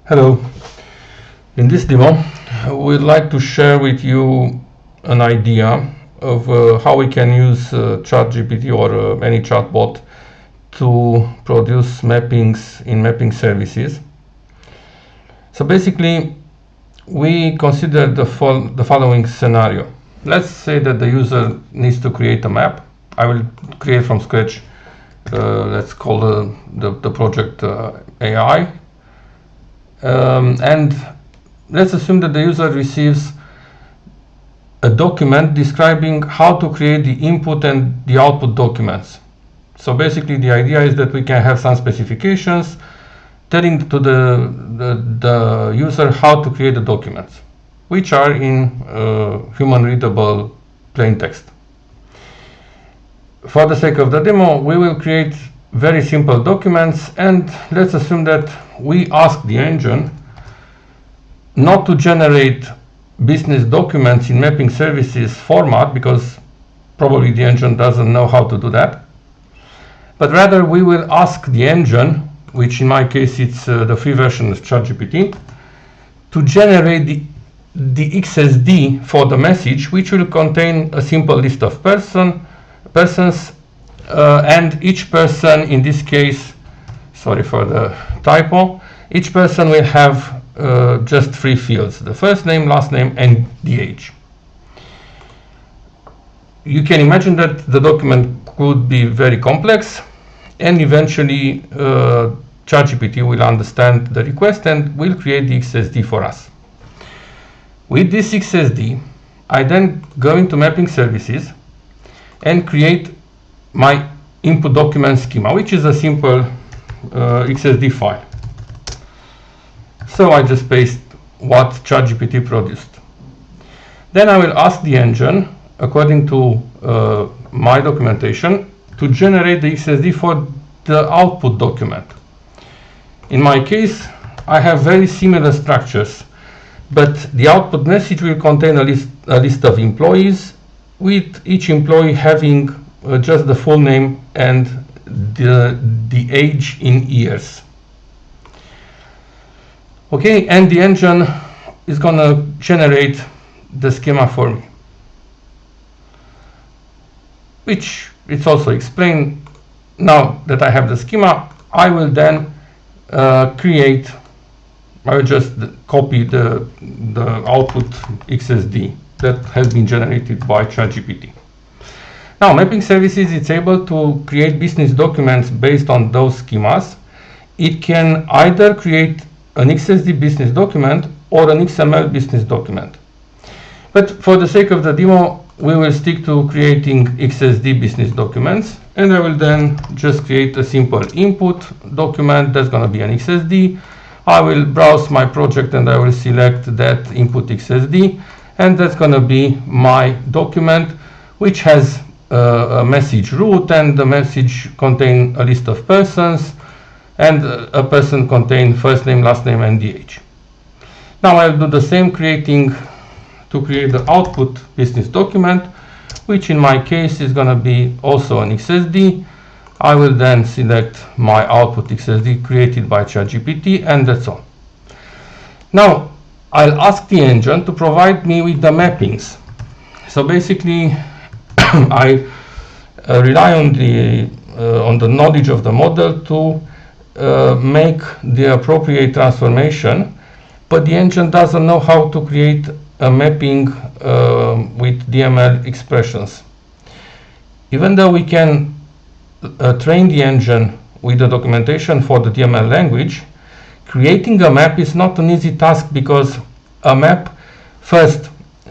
Hello. In this demo, we'd like to share with you an idea of how we can use ChatGPT or any chatbot to produce mappings in mapping services. So basically, we consider the following scenario. Let's say that the user needs to create a map. I will create from scratch. Let's call the project AI. And let's assume that the user receives a document describing how to create the input and the output documents. So basically the idea is that we can have some specifications telling to the user how to create the documents, which are in human readable plain text. For the sake of the demo, we will create very simple documents, and let's assume that we ask the engine not to generate business documents in mapping services format, because probably the engine doesn't know how to do that, but rather we will ask the engine, which in my case it's the free version of ChatGPT, to generate the XSD for the message, which will contain a simple list of persons, and each person, in this case, sorry for the typo, each person will have just 3 fields: the first name, last name, and the age. You can imagine that the document could be very complex, and eventually ChatGPT will understand the request and will create the XSD for us. With this XSD, I then go into mapping services and create my input document schema, which is a simple XSD file. So I just paste what ChatGPT produced. Then I will ask the engine, according to my documentation, to generate the XSD for the output document. In my case, I have very similar structures, but the output message will contain a list of employees, with each employee having just the full name and the age in years. Okay, and the engine is gonna generate the schema for me, which it's also explained. Now that I have the schema, I will then I will just copy the output XSD that has been generated by ChatGPT. Now, mapping services is able to create business documents based on those schemas. It can either create an XSD business document or an XML business document. But for the sake of the demo, we will stick to creating XSD business documents, and I will then just create a simple input document that's going to be an XSD. I will browse my project and I will select that input XSD, and that's going to be my document, which has a message root, and the message contain a list of persons, and a person contain first name, last name, and the age. Now I'll do the same to create the output business document, which in my case is going to be also an XSD. I will then select my output XSD created by ChatGPT, and that's all. Now I'll ask the engine to provide me with the mappings. So basically I rely on the knowledge of the model to make the appropriate transformation, but the engine doesn't know how to create a mapping with DML expressions. Even though we can train the engine with the documentation for the DML language, creating a map is not an easy task, because a map, first,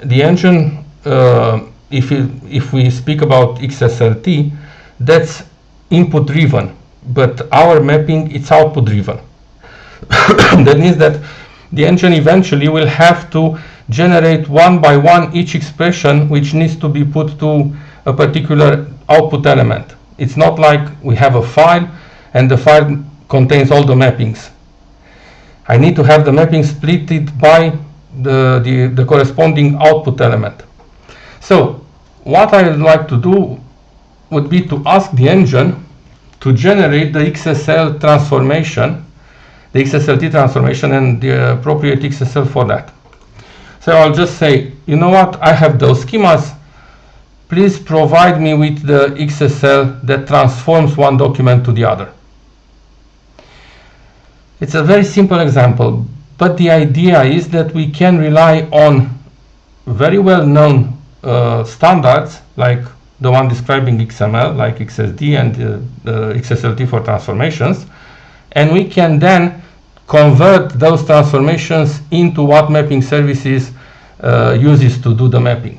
the engine, if we speak about XSLT, that's input driven, but our mapping, it's output driven. That means that the engine eventually will have to generate one by one each expression which needs to be put to a particular output element. It's not like we have a file and the file contains all the mappings. I need to have the mapping splitted by the corresponding output element. So what I would like to do would be to ask the engine to generate the XSL transformation the XSLT transformation and the appropriate XSL for that. So I'll just say, you know what, I have those schemas, please provide me with the XSL that transforms one document to the other. It's a very simple example, but the idea is that we can rely on very well-known standards like the one describing XML, like XSD and the XSLT for transformations, and we can then convert those transformations into what mapping services uses to do the mapping,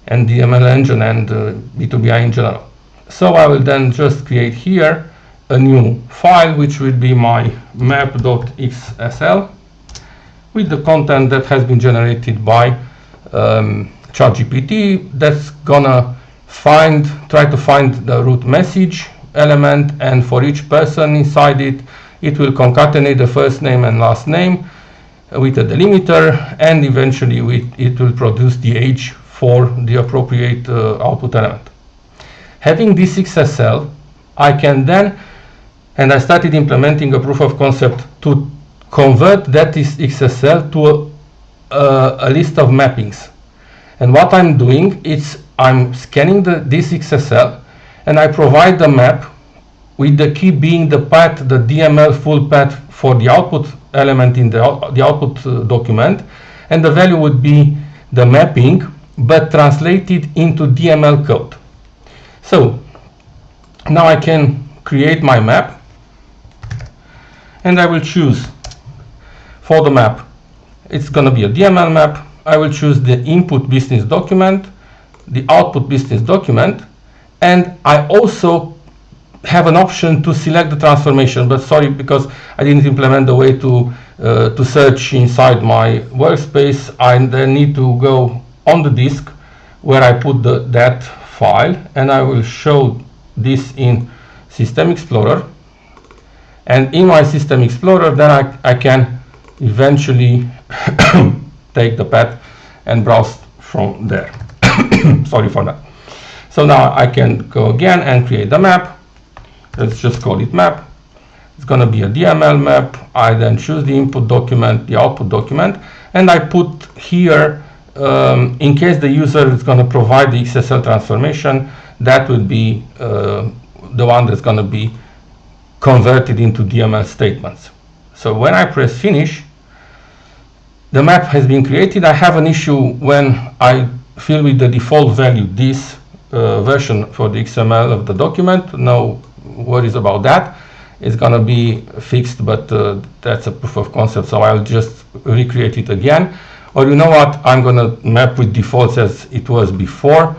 and the DML engine and B2BI in general. So I will then just create here a new file, which will be my map.xsl with the content that has been generated by ChatGPT. That's gonna try to find the root message element, and for each person inside it, it will concatenate the first name and last name with a delimiter, and eventually it will produce the age for the appropriate output element. Having this XSL, I can then, and I started implementing a proof of concept to convert that XSL to a list of mappings. And what I'm doing is I'm scanning this XSL, and I provide the map with the key being the path, the DML full path for the output element in the output document, and the value would be the mapping, but translated into DML code. So now I can create my map, and I will choose for the map, it's going to be a DML map. I will choose the input business document, the output business document, and I also have an option to select the transformation, but sorry, because I didn't implement the way to search inside my workspace, I then need to go on the disk where I put that file, and I will show this in System Explorer. And in my System Explorer, then I can eventually take the path and browse from there. Sorry for that. So now I can go again and create the map. Let's just call it map. It's going to be a DML map. I then choose the input document, the output document, and I put here, in case the user is going to provide the XSL transformation, that would be the one that's going to be converted into DML statements. So when I press finish, the map has been created. I have an issue when I fill with the default value this version for the XML of the document. No worries about that. It's going to be fixed, but that's a proof of concept, so I'll just recreate it again. Or you know what, I'm going to map with defaults as it was before.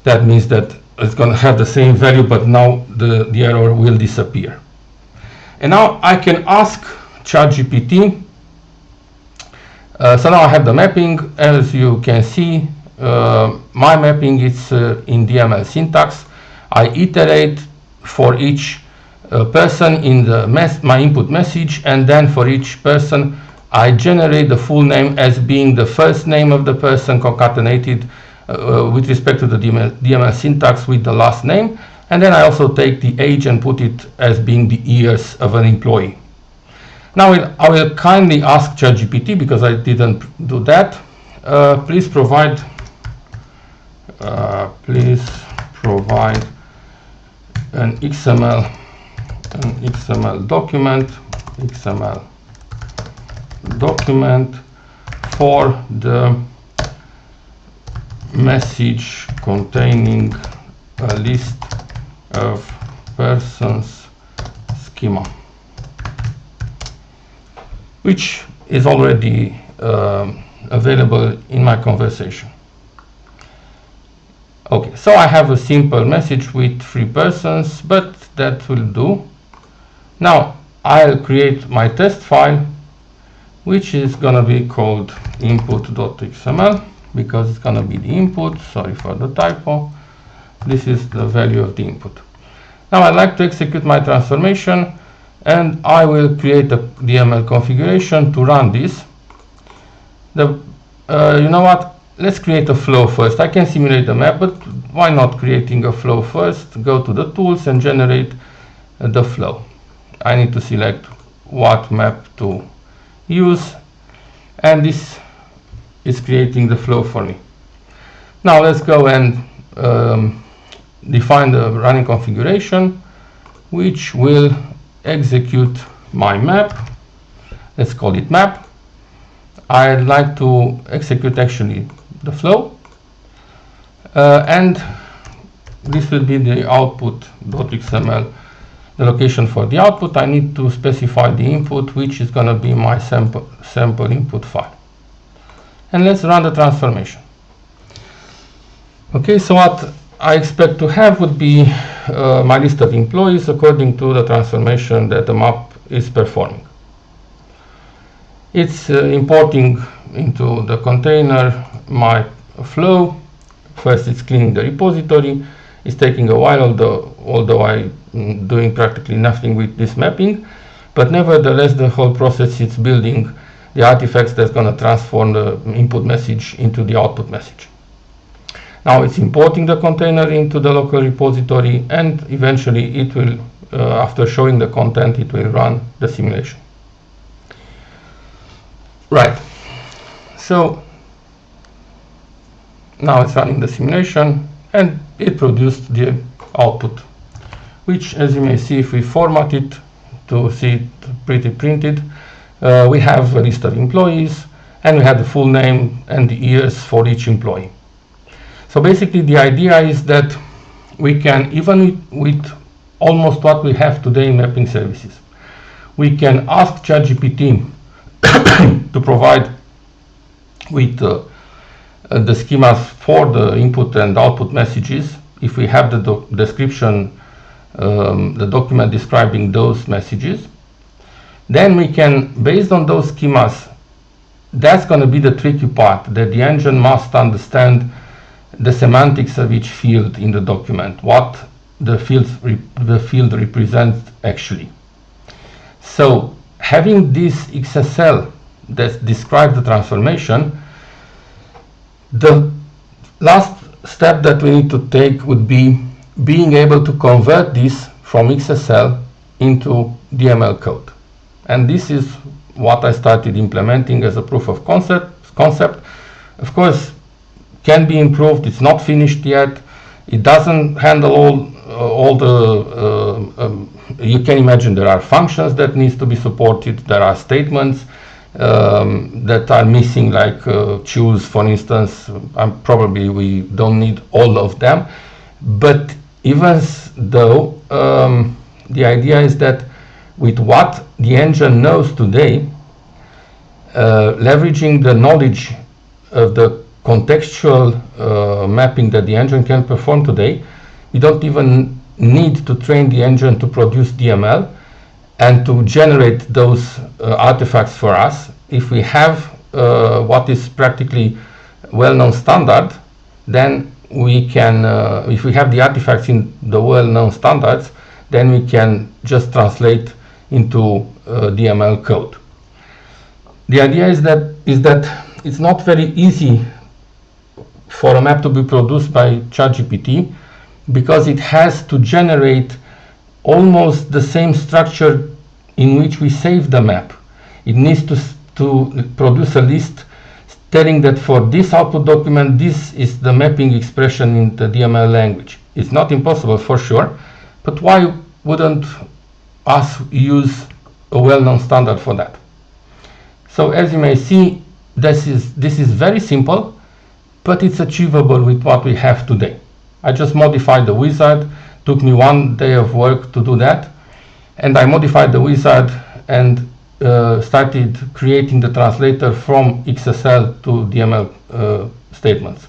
That means that it's going to have the same value, but now the error will disappear. And now I can ask ChatGPT. So now I have the mapping. As you can see, my mapping is in DML syntax. I iterate for each person in the my input message, and then for each person I generate the full name as being the first name of the person concatenated with respect to the DML syntax with the last name, and then I also take the age and put it as being the years of an employee. Now I will kindly ask ChatGPT, because I didn't do that, please provide an XML document for the message containing a list of persons schema, which is already available in my conversation. Okay, so I have a simple message with 3 persons, but that will do. Now I'll create my test file, which is going to be called input.xml, because it's going to be the input. Sorry for the typo. This is the value of the input. Now I'd like to execute my transformation, and I will create a DML configuration to run this. You know what? Let's create a flow first. I can simulate the map, but why not creating a flow first? Go to the tools and generate the flow. I need to select what map to use, and this is creating the flow for me. Now let's go and define the running configuration, which will execute my map. Let's call it map. I'd like to execute actually the flow, and this will be the output.xml, the location for the output. I need to specify the input, which is going to be my sample input file. And let's run the transformation. Okay, so what I expect to have would be my list of employees according to the transformation that the map is performing. It's importing into the container my flow. First it's cleaning the repository. It's taking a while, although I'm doing practically nothing with this mapping, but nevertheless the whole process is building the artifacts that's going to transform the input message into the output message. Now it's importing the container into the local repository, and eventually it will, after showing the content, it will run the simulation. Right, so now it's running the simulation and it produced the output, which, as you may see, if we format it to see it pretty printed, we have a list of employees and we have the full name and the years for each employee. So basically the idea is that we can, even with almost what we have today in mapping services, we can ask ChatGPT to provide with the schemas for the input and output messages. If we have the description, the document describing those messages, then we can, based on those schemas, that's going to be the tricky part, that the engine must understand the semantics of each field in the document, what the field represents actually. So having this XSL that describes the transformation, the last step that we need to take would be being able to convert this from XSL into DML code. And this is what I started implementing as a proof of concept. Of course, can be improved. It's not finished yet. It doesn't handle all the you can imagine there are functions that needs to be supported. There are statements that are missing, like choose, for instance. Probably we don't need all of them, but even though the idea is that with what the engine knows today, leveraging the knowledge of the contextual mapping that the engine can perform today, we don't even need to train the engine to produce DML and to generate those artifacts for us. If we have what is practically well-known standard, then we can, if we have the artifacts in the well-known standards, then we can just translate into DML code. The idea is that it's not very easy for a map to be produced by ChatGPT, because it has to generate almost the same structure in which we save the map. It needs to produce a list telling that for this output document, this is the mapping expression in the DML language. It's not impossible for sure, but why wouldn't us use a well-known standard for that? So as you may see, this is very simple, but it's achievable with what we have today. I just modified the wizard. Took me 1 day of work to do that, and I modified the wizard and started creating the translator from XSL to DML statements.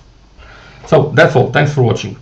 So that's all. Thanks for watching.